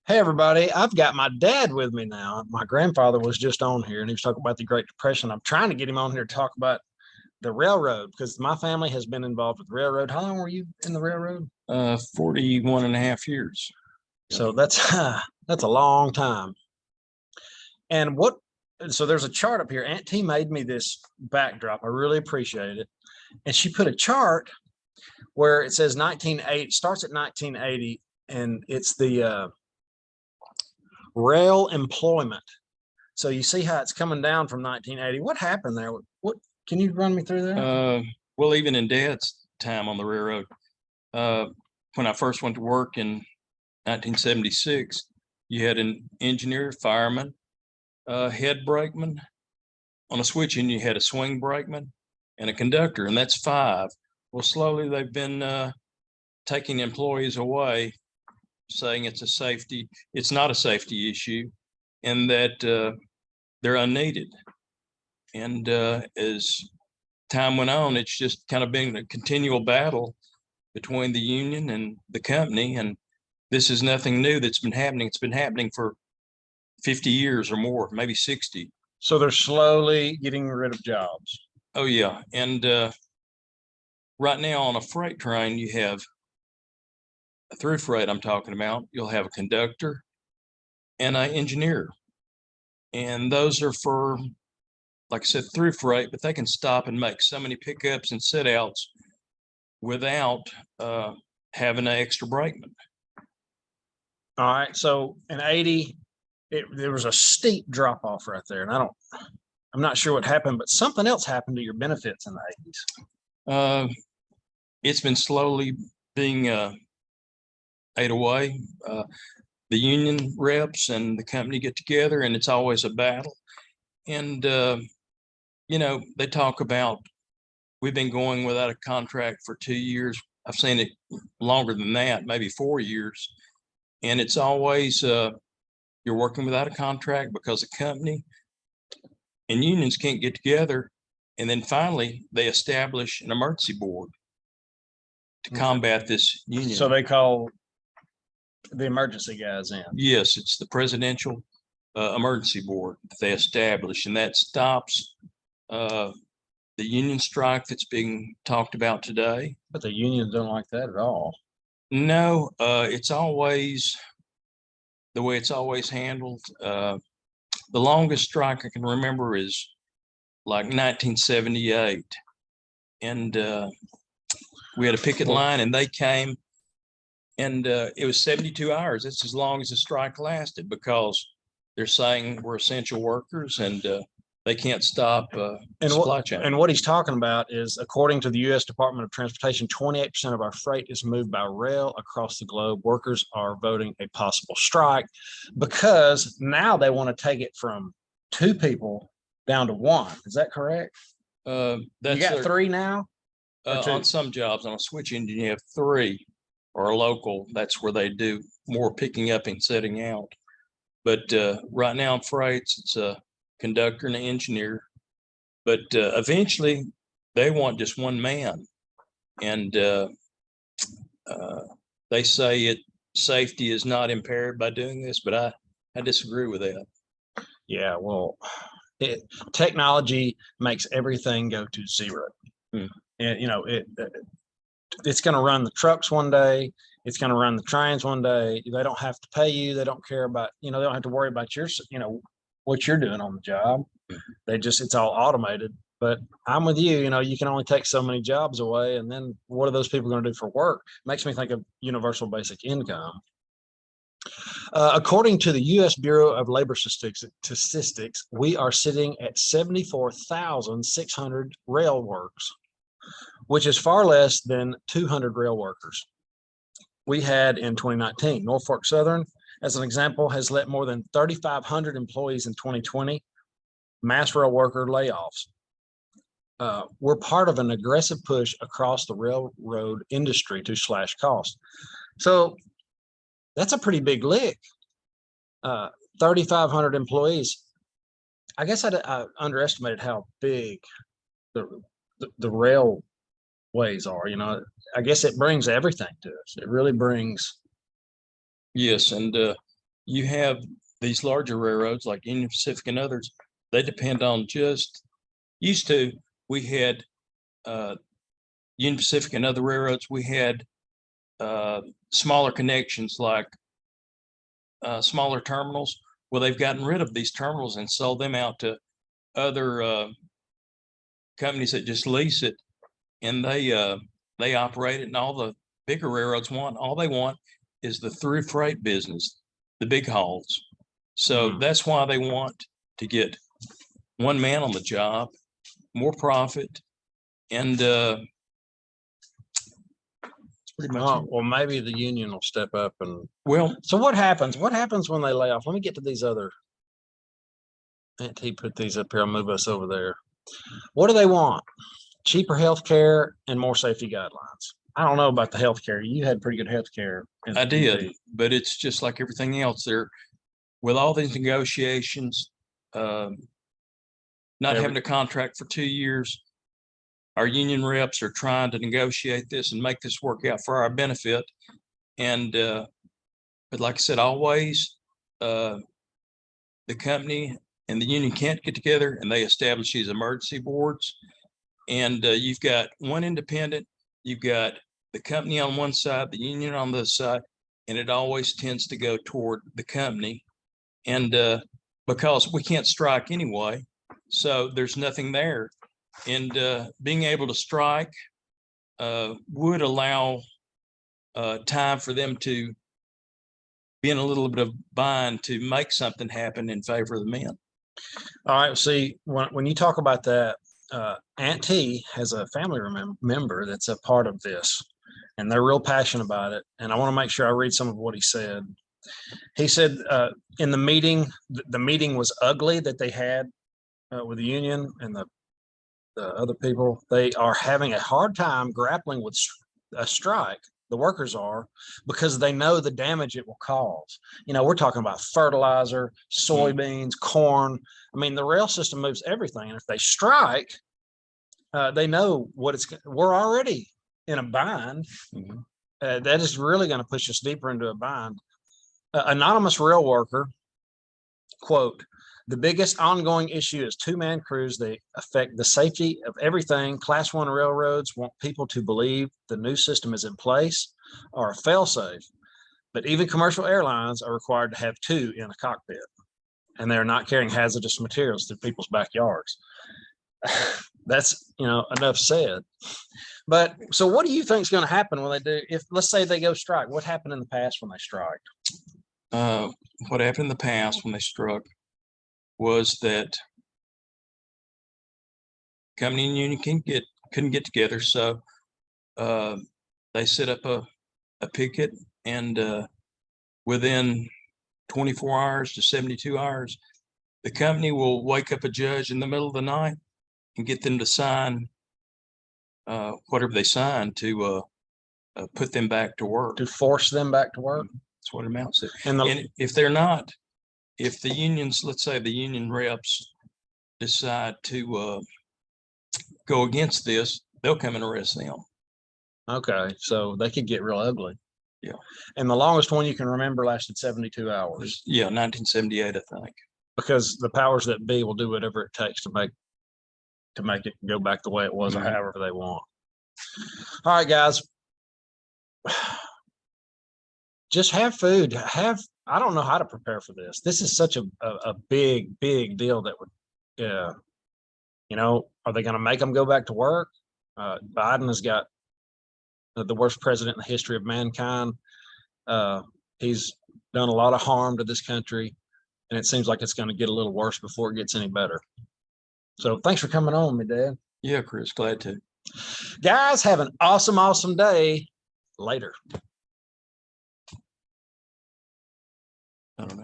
Hey everybody, I've got my dad with me now. My grandfather was just on here and he was talking about the Great Depression. I'm trying to get him on here to talk about the railroad because my family has been involved with the railroad. How long were you in the railroad? 41 and a half years. So that's that's a long time. And so there's a chart up here. Aunt T made me this backdrop. I really appreciate it. And she put a chart where it says 1980, starts at 1980, and it's the rail employment. So you see how it's coming down from 1980. What happened there? What can you run me through that? Well, even in Dad's time on the railroad, when I first went to work in 1976, you had an engineer, fireman, head brakeman. On a switch end, you had a swing brakeman and a conductor, and that's 5. Well, slowly they've been taking employees away, saying it's not a safety issue, and that they're unneeded. And as time went on, it's just kind of been a continual battle between the union and the company. And this is nothing new that's been happening. It's been happening for 50 years or more, maybe 60. So they're slowly getting rid of jobs. Oh, yeah. And right now on a freight train, you have a through freight I'm talking about. You'll have a conductor and an engineer. And those are for, like I said, through freight, but they can stop and make so many pickups and sit outs without having an extra brakeman. All right. So in 80, there was a steep drop off right there. And I'm not sure what happened, but something else happened to your benefits in the 80s. It's been slowly being ate away. The union reps and the company get together, and it's always a battle. And you know, they talk about we've been going without a contract for 2 years. I've seen it longer than that, maybe 4 years. And it's always you're working without a contract because the company and unions can't get together. And then finally, they establish an emergency board to combat this union. So they call the emergency guys in. Yes, it's the presidential emergency board that they establish, and that stops the union strike that's being talked about today. But the unions don't like that at all. No, it's always the way it's always handled. The longest strike I can remember is like 1978, and we had a picket line, and they came, and it was 72 hours. That's as long as the strike lasted, because they're saying we're essential workers, and they can't stop supply chain. And what he's talking about is, according to the U.S. Department of Transportation, 28% of our freight is moved by rail across the globe. Workers are voting a possible strike because now they want to take it from 2 people down to 1. Is that correct? That's you got 3 now? On some jobs, on a switch engine, you have 3, or a local. That's where they do more picking up and setting out. But right now in freights, it's a conductor and an engineer. But eventually, they want just 1 man. And they say safety is not impaired by doing this, but I disagree with that. Yeah, well, technology makes everything go to 0. And you know, it's going to run the trucks one day. It's going to run the trains one day. They don't have to pay you. They don't care about, they don't have to worry about what you're doing on the job. It's all automated. But I'm with you. You can only take so many jobs away, and then what are those people going to do for work? Makes me think of universal basic income. According to the U.S. Bureau of Labor Statistics, we are sitting at 74,600 rail workers, which is far less than 200 rail workers we had in 2019. Norfolk Southern, as an example, has let more than 3,500 employees in 2020, mass rail worker layoffs. We're part of an aggressive push across the railroad industry to slash costs. So that's a pretty big lick. 3,500 employees. I guess I underestimated how big the railways are. I guess it brings everything to us. It really brings. Yes, and you have these larger railroads like Union Pacific and others, they depend on used to, we had Union Pacific and other railroads, we had smaller connections like smaller terminals. Well, they've gotten rid of these terminals and sold them out to other companies that just lease it, and they operate it. And all the bigger railroads all they want is the through freight business, the big hauls. So that's why they want to get one man on the job, more profit, and that's pretty much it. Well, maybe the union will step up and. Well, So what happens? What happens when they lay off? Let me get to these other. He put these up here. I'll move us over there. What do they want? Cheaper health care and more safety guidelines. I don't know about the health care. You had pretty good health care. I did, but it's just like everything else. There, with all these negotiations, not having a contract for 2 years, our union reps are trying to negotiate this and make this work out for our benefit. And but like I said, always the company and the union can't get together, and they establish these emergency boards. And you've got one independent, you've got the company on one side, the union on the other side, and it always tends to go toward the company. And because we can't strike anyway, so there's nothing there. And being able to strike would allow time for them to be in a little bit of bind to make something happen in favor of the men. All right. See, when you talk about that, Aunt T has a family member that's a part of this, and they're real passionate about it. And I want to make sure I read some of what he said. He said in the meeting, the meeting was ugly that they had with the union and the other people. They are having a hard time grappling with a strike. The workers are, because they know the damage it will cause. You know, we're talking about fertilizer, soybeans, corn. I mean, the rail system moves everything. And if they strike, they know what we're already in a bind. That is really going to push us deeper into a bind. Anonymous rail worker, quote, "The biggest ongoing issue is two-man crews. They affect the safety of everything. Class 1 railroads want people to believe the new system is in place or a fail-safe. But even commercial airlines are required to have two in a cockpit, and they're not carrying hazardous materials through people's backyards." That's, enough said. But so what do you think is going to happen when they do? If, let's say, they go strike, what happened in the past when they striked? What happened in the past when they struck was that company and union couldn't get together, so they set up a picket, and within 24 hours to 72 hours, the company will wake up a judge in the middle of the night and get them to sign whatever they sign to put them back to work. To force them back to work? That's what it amounts to. And if they're not, if the unions, let's say the union reps decide to go against this, they'll come and arrest them. Okay, so they could get real ugly. Yeah. And the longest one you can remember lasted 72 hours. Yeah, 1978, I think. Because the powers that be will do whatever it takes to make it go back the way it was, or however they want. All right, guys. Just have food. I don't know how to prepare for this. This is such a big deal that would, are they going to make them go back to work? Biden has got the worst president in the history of mankind. He's done a lot of harm to this country, and it seems like it's going to get a little worse before it gets any better. So thanks for coming on, me, Dad. Yeah, Chris, glad to. Guys, have an awesome day. Later. I don't know.